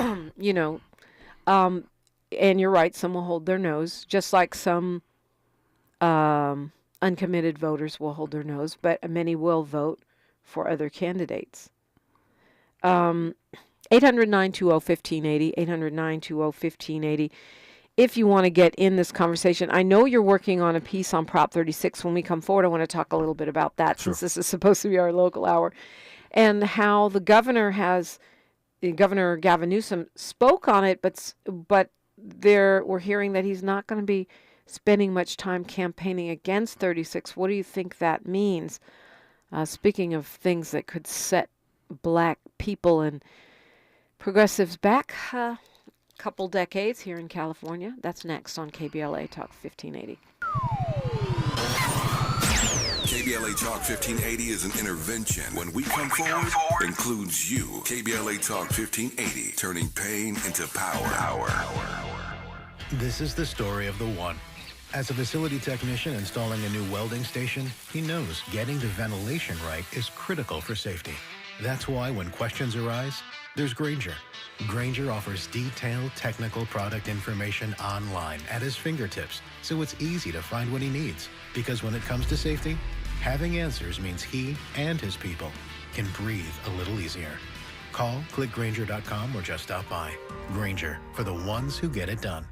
are. And you're right. Some will hold their nose, just like some uncommitted voters will hold their nose, but many will vote for other candidates. 800-920-1580, 800-920-1580. If you want to get in this conversation, I know you're working on a piece on Prop 36. When we come forward, I want to talk a little bit about that, since this is supposed to be our local hour, and how the Governor Gavin Newsom spoke on it, but we're hearing that he's not going to be spending much time campaigning against 36. What do you think that means? Speaking of things that could set black people and progressives back a couple decades here in California. That's next on KBLA Talk 1580. KBLA Talk 1580 is an intervention. When we come forward, includes you. KBLA Talk 1580, turning pain into power. This is the story of the one. As a facility technician installing a new welding station, he knows getting the ventilation right is critical for safety. That's why when questions arise, there's Grainger. Grainger offers detailed technical product information online at his fingertips, so it's easy to find what he needs. Because when it comes to safety, having answers means he and his people can breathe a little easier. Call, click Grainger.com, or just stop by. Grainger, for the ones who get it done.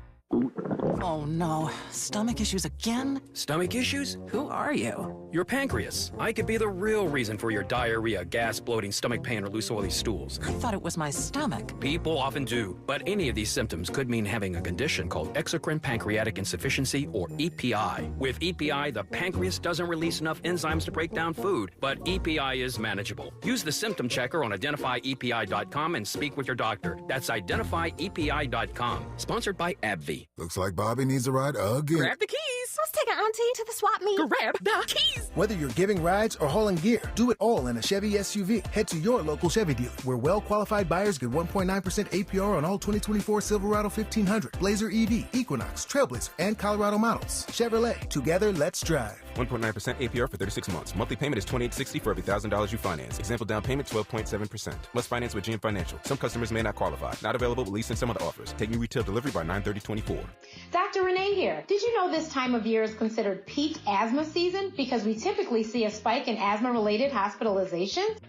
Oh no, stomach issues again? Stomach issues? Who are you? Your pancreas. I could be the real reason for your diarrhea, gas, bloating, stomach pain, or loose oily stools. I thought it was my stomach. People often do, but any of these symptoms could mean having a condition called exocrine pancreatic insufficiency, or EPI. With EPI, the pancreas doesn't release enough enzymes to break down food, but EPI is manageable. Use the symptom checker on identifyepi.com and speak with your doctor. That's identifyepi.com. Sponsored by AbbVie. Looks like Bobby needs a ride again. Grab the keys. Let's take our auntie to the swap meet. Grab the keys. Whether you're giving rides or hauling gear, do it all in a Chevy SUV. Head to your local Chevy dealer, where well-qualified buyers get 1.9% APR on all 2024 Silverado 1500, Blazer EV, Equinox, Trailblazer, and Colorado models. Chevrolet, together, let's drive. 1.9% APR for 36 months. Monthly payment is $28.60 for every $1,000 you finance. Example down payment 12.7%. Must finance with GM Financial. Some customers may not qualify. Not available with lease and some other offers. Take new retail delivery by 9/30/24. Dr. Renee here. Did you know this time of year is considered peak asthma season because we typically see a spike in asthma-related hospitalizations?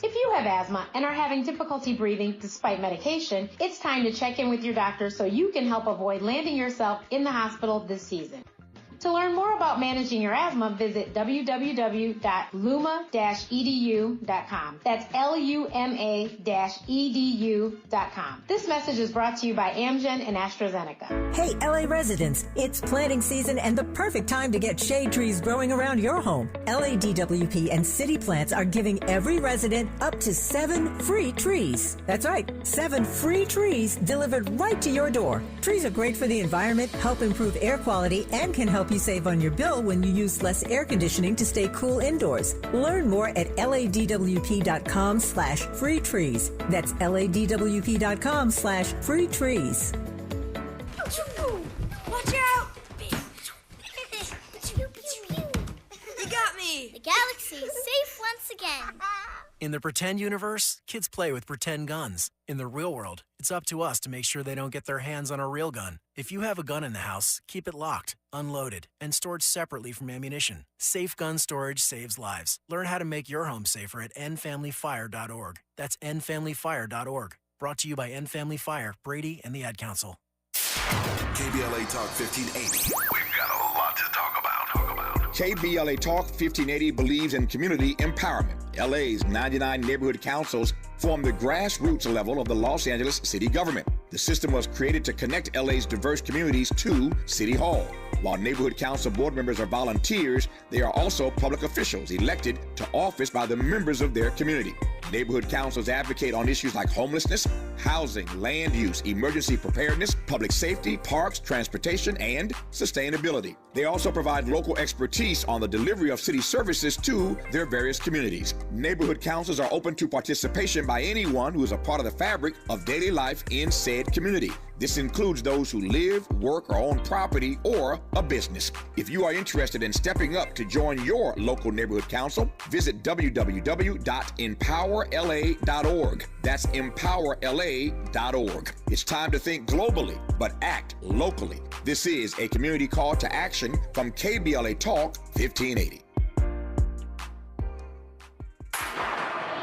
If you have asthma and are having difficulty breathing despite medication, it's time to check in with your doctor so you can help avoid landing yourself in the hospital this season. To learn more about managing your asthma, visit www.luma-edu.com. That's LUMA-edu.com. This message is brought to you by Amgen and AstraZeneca. Hey, LA residents, it's planting season and the perfect time to get shade trees growing around your home. LADWP and City Plants are giving every resident up to 7 free trees. That's right, 7 free trees delivered right to your door. Trees are great for the environment, help improve air quality, and can help you save on your bill when you use less air conditioning to stay cool indoors. Learn more at ladwp.com/free trees. That's ladwp.com/free trees. Watch out! You got me! The galaxy is safe once again. In the pretend universe, kids play with pretend guns. In the real world, it's up to us to make sure they don't get their hands on a real gun. If you have a gun in the house, keep it locked, unloaded, and stored separately from ammunition. Safe gun storage saves lives. Learn how to make your home safer at endfamilyfire.org. That's endfamilyfire.org. Brought to you by End Family Fire, Brady, and the Ad Council. KBLA Talk 1580. We've got a lot to talk about. KBLA Talk 1580 believes in community empowerment. LA's 99 neighborhood councils form the grassroots level of the Los Angeles city government. The system was created to connect LA's diverse communities to City Hall. While neighborhood council board members are volunteers, they are also public officials elected to office by the members of their community. Neighborhood councils advocate on issues like homelessness, housing, land use, emergency preparedness, public safety, parks, transportation, and sustainability. They also provide local expertise on the delivery of city services to their various communities. Neighborhood councils are open to participation by anyone who is a part of the fabric of daily life in said community. This includes those who live, work, or own property or a business. If you are interested in stepping up to join your local neighborhood council, visit www.empowerla.org. That's empowerla.org. It's time to think globally, but act locally. This is a community call to action from KBLA Talk 1580.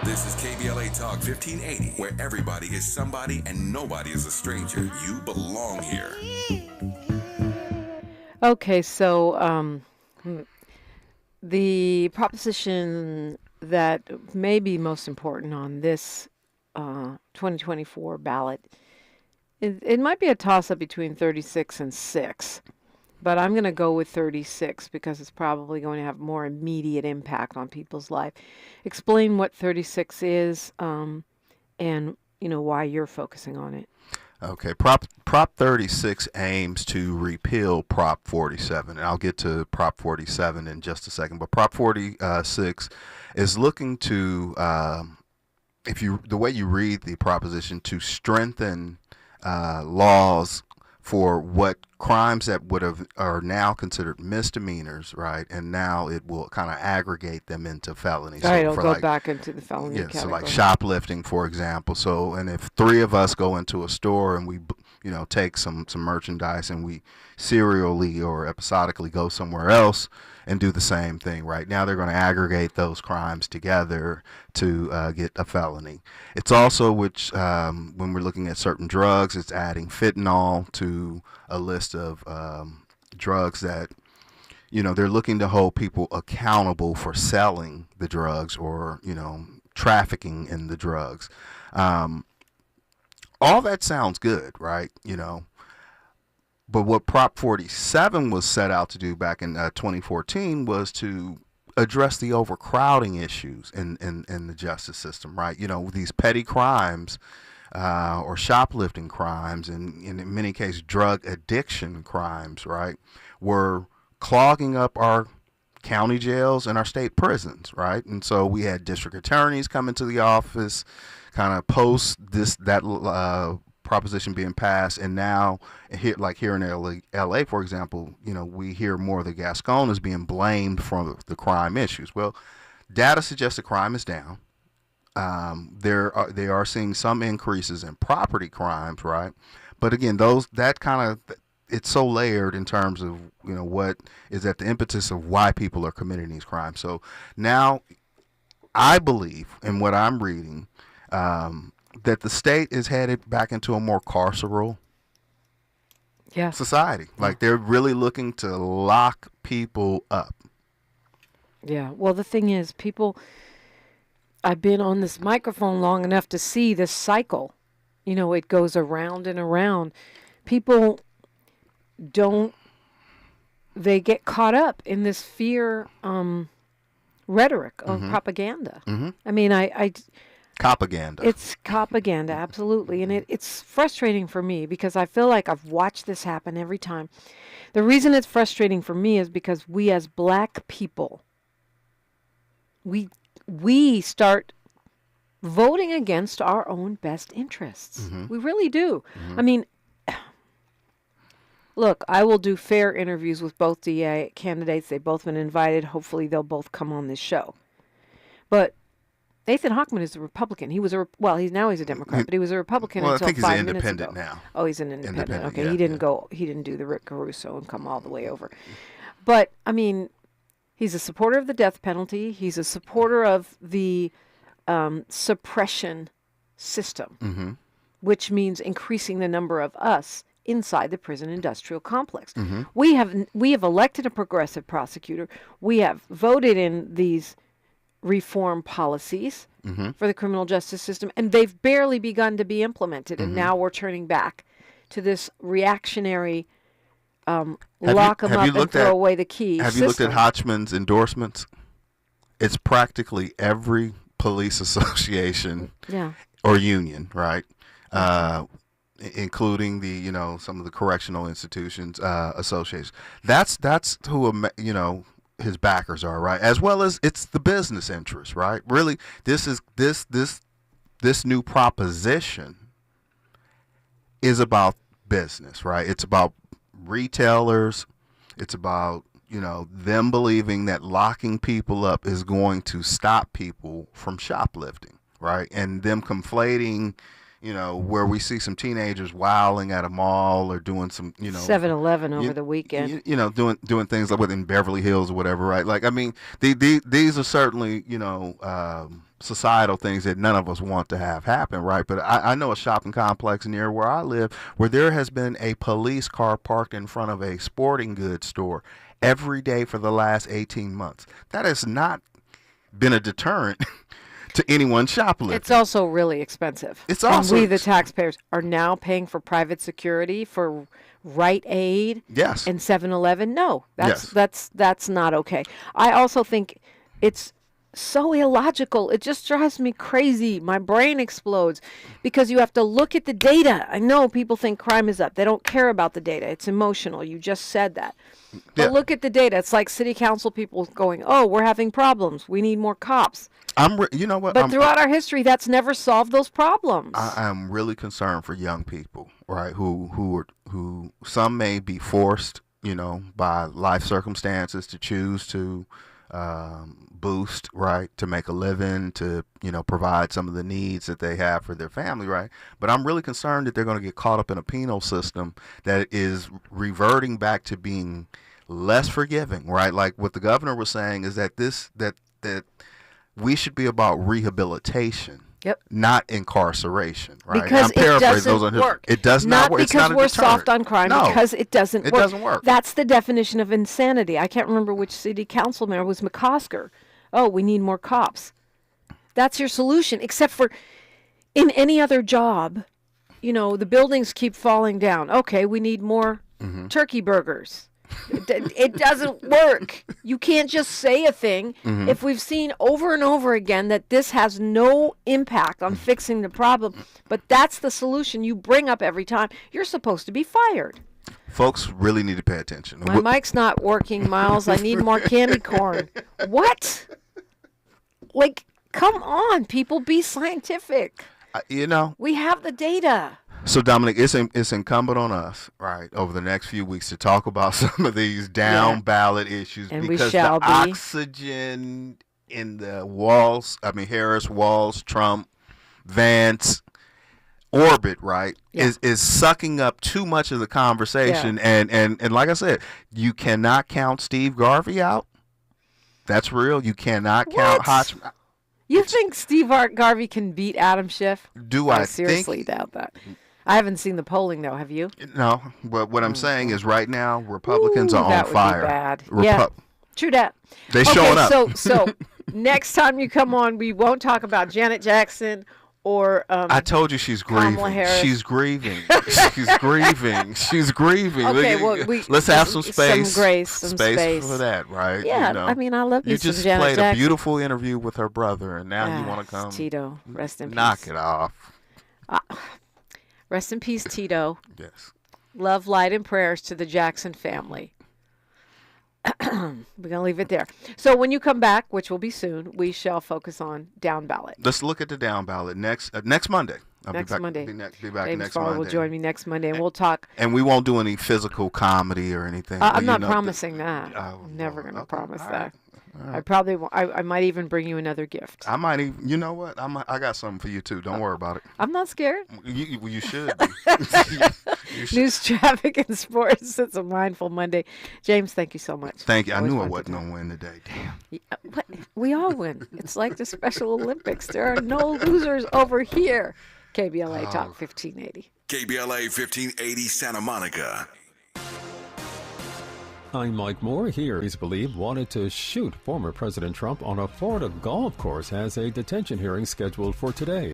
This is KBLA Talk 1580, where everybody is somebody and nobody is a stranger. You belong here. Okay, so the proposition that may be most important on this 2024 ballot, it might be a toss-up between 36 and 6. but I'm going to go with 36 because it's probably going to have more immediate impact on people's life. Explain what 36 is, and why you're focusing on it. Okay, Prop 36 aims to repeal Prop 47, and I'll get to Prop 47 in just a second. But Prop 46 is looking to, the way you read the proposition, to strengthen laws for what crimes that are now considered misdemeanors, right? And now it will kind of aggregate them into felonies. All right, it'll go back into the felony category. So like shoplifting, for example. So, and if three of us go into a store and we, take some merchandise and we serially or episodically go somewhere else and do the same thing, right? Now they're going to aggregate those crimes together to get a felony. It's also, when we're looking at certain drugs, it's adding fentanyl to a list of drugs that, they're looking to hold people accountable for selling the drugs or, trafficking in the drugs. All that sounds good, right? But what Prop 47 was set out to do back in 2014 was to address the overcrowding issues in the justice system, right? These petty crimes or shoplifting crimes and in many cases drug addiction crimes, right, were clogging up our county jails and our state prisons, right? And so we had district attorneys come into the office kind of post that proposition being passed, and now here in LA, for example, we hear more of the Gasconas being blamed for the crime issues. Well, data suggests the crime is down. They are seeing some increases in property crimes, right? But again, it's so layered in terms of what is at the impetus of why people are committing these crimes. So now, I believe in what I'm reading. That the state is headed back into a more carceral society. Like they're really looking to lock people up. Yeah. Well, the thing is, I've been on this microphone long enough to see this cycle. It goes around and around. People they get caught up in this fear rhetoric of propaganda. Mm-hmm. I mean, Propaganda. It's propaganda, absolutely. And it's frustrating for me because I feel like I've watched this happen every time. The reason it's frustrating for me is because we as black people, we start voting against our own best interests. Mm-hmm. We really do. Mm-hmm. I mean, look, I will do fair interviews with both DA candidates. They've both been invited. Hopefully they'll both come on this show. But Nathan Hochman is a Republican. He's a Democrat, but he was a Republican until 5 minutes ago. I think he's independent now. Oh, he's an independent. Okay, yeah, he didn't do the Rick Caruso and come all the way over. But I mean, he's a supporter of the death penalty. He's a supporter of the suppression system, which means increasing the number of us inside the prison industrial complex. Mm-hmm. We have elected a progressive prosecutor. We have voted in these reform policies for the criminal justice system, and they've barely begun to be implemented. And now we're turning back to this reactionary lock them up and throw away the key Have system. you looked at Hodgman's endorsements? It's practically every police association or union, right? Including the some of the correctional institutions associations. That's who his backers are, right? As well as it's the business interests, right? Really, this new proposition is about business, right? It's about retailers. It's about them believing that locking people up is going to stop people from shoplifting, right? And them conflating where we see some teenagers wilding at a mall or doing some, 7-Eleven over the weekend. Doing things like within Beverly Hills or whatever, right? Like, I mean, these are certainly, societal things that none of us want to have happen, right? But I know a shopping complex near where I live where there has been a police car parked in front of a sporting goods store every day for the last 18 months. That has not been a deterrent to anyone shoplifting. It's also really expensive. It's also, and we, the taxpayers, are now paying for private security for Rite Aid. Yes. And 7-Eleven. No, Yes. that's not okay. I also think it's so illogical. It just drives me crazy. My brain explodes because you have to look at the data. I know people think crime is up. They don't care about the data. It's emotional. You just said that. But look at the data. It's like city council people going, "Oh, we're having problems. We need more cops." You know what? But throughout our history, that's never solved those problems. I am really concerned for young people, right? Who some may be forced, by life circumstances to choose to boost, right, to make a living, to provide some of the needs that they have for their family, right? But I'm really concerned that they're going to get caught up in a penal system that is reverting back to being less forgiving, right? Like what the governor was saying is that that we should be about rehabilitation. Yep. Not incarceration, right? Because I'm paraphrasing it doesn't work. It does not work. It's Because not a we're deterrent. soft on crime. No. Because it doesn't work. It doesn't work. That's the definition of insanity. I can't remember which city council member was McCosker. Oh, we need more cops. That's your solution. Except for in any other job, the buildings keep falling down. Okay, we need more turkey burgers. It doesn't work. You can't just say a thing. If we've seen over and over again that this has no impact on fixing the problem, but that's the solution you bring up every time, you're supposed to be fired. Folks really need to pay attention. My mic's not working, Miles. I need more candy corn. What? Like, come on, people, be scientific. We have the data. So, Dominic, it's incumbent on us, right, over the next few weeks to talk about some of these down ballot issues And because the oxygen in the walls, Harris, Walls, Trump, Vance orbit, right, is sucking up too much of the conversation. Yeah. And like I said, you cannot count Steve Garvey out. That's real. You cannot count Hotch. You think Steve Garvey can beat Adam Schiff? I seriously doubt that. I haven't seen the polling, though. Have you? No, but what I'm saying is right now, Republicans are on fire. That would be bad. True that. They're showing up. So next time you come on, we won't talk about Janet Jackson or I told you she's grieving. Kamala Harris. She's grieving. She's grieving. She's grieving. Okay, let's have some space. Some grace. Some space for that, right? Yeah, I love you. You just Janet played Jackson. a beautiful interview with her brother, and now you want to come. Tito, rest in peace. Knock it off. Rest in peace, Tito. Yes. Love, light, and prayers to the Jackson family. We're going to leave it there. So when you come back, which will be soon, we shall focus on down ballot. Let's look at the down ballot next Monday. Next Monday. Be back James next Farr Monday. will join me next Monday, and we'll talk. And we won't do any physical comedy or anything. I'm not promising that. I'm never going to promise that. Right. I probably won't. I might even bring you another gift. I might even. You know what? I got something for you too. Don't worry about it. I'm not scared. You should. You should. News, traffic, and sports. It's a mindful Monday. James, thank you so much. Thank you. I knew I wasn't going to win today. Damn. But we all win. It's like the Special Olympics. There are no losers over here. KBLA Talk 1580. KBLA 1580 Santa Monica. I'm Mike Moore. Here, he's believed wanted to shoot former President Trump on a Florida golf course, has a detention hearing scheduled for today.